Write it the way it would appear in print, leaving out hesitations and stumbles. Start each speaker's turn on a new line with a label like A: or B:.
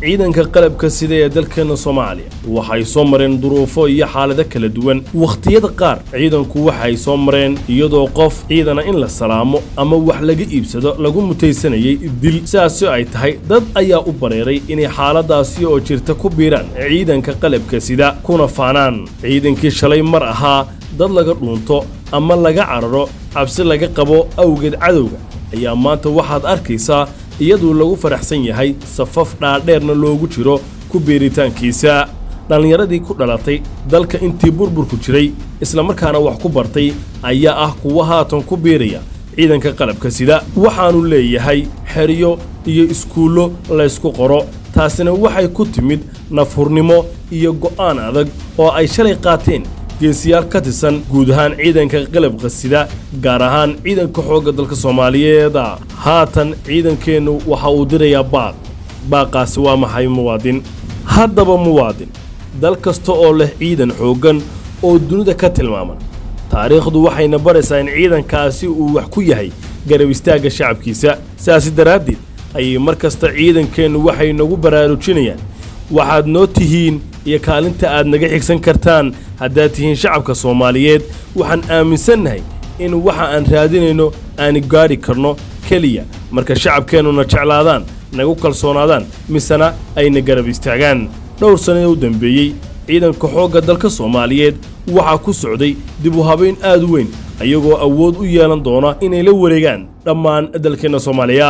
A: ciidanka qalabka sida ee dalkeena Soomaaliya waxay soo mareen duruufo iyo xaalado kala duwan waqtiyada qaar ciidanku waxay soo mareen iyadoo qof ciidana in la salaamo ama wax laga iibsado lagu mutaysanayay dil saasi ay tahay dad ayaa u bareeray inay xaaladaasi oo jirta ku biiraan ciidanka qalabka sida kuna faanaan ciidankii shalay mar ahaa dad laga dhuunto ama laga cararo cabsi laga qabo awgeed cadowga ayaa maanta waxaad arkaysaa iyadoo lagu faraxsan yahay safaf dhaadheerna loogu jiro ku beeritaankiisa dhalinyaradii ku dhalatay dalka intii burburku jiray isla markaana wax ku bartay ayaa ah kuwa haatan ku beeraya ciidanka qalabka sida waxaanu leeyahay xeriyo iyo iskuulo la isku qoro taasina waxay ku timid nafhurnimo iyo go'aan adag oo ay shalay qaateen geesiyaal ka tirsan guud ahaan ciidanka qalabka sida gaar ahaan ciidanka xoogga dalka Soomaaliyeed haatan ciidankeenu waxa uu dirayaa baaqaasi waa maxay muwaadin haddaba muwaadin dal kasta oo leh ciidan xooggan oo dunida ka tilmaaman taariikhdu waxayna baraysaa in ciidankaasi uu wax ku yahay garab istaaga shacabkiisa sidaasi daraaddeed ay markasta ciidankeenu waxay nagu baraarujinayaan waxaad noo tihiin iyo kaalinta aad naga xigsan kartaan haddaad tihiin shacabka Soomaaliyeed waxaan aaminsanahay in waxa aan raadinayno aan gaari karno kaliya marka shacabkeenuna jeclaadaan nagu kalsoonaadaan misana ayna garab istaagaan dhowr sano u dambeeyay ciidanka xoogga dalka Soomaaliyeed waxa ku socday dib u habeyn aad u weyn ayagoo awood u yeelan doona inay la wareegaan dhammaan dalkeena Soomaaliya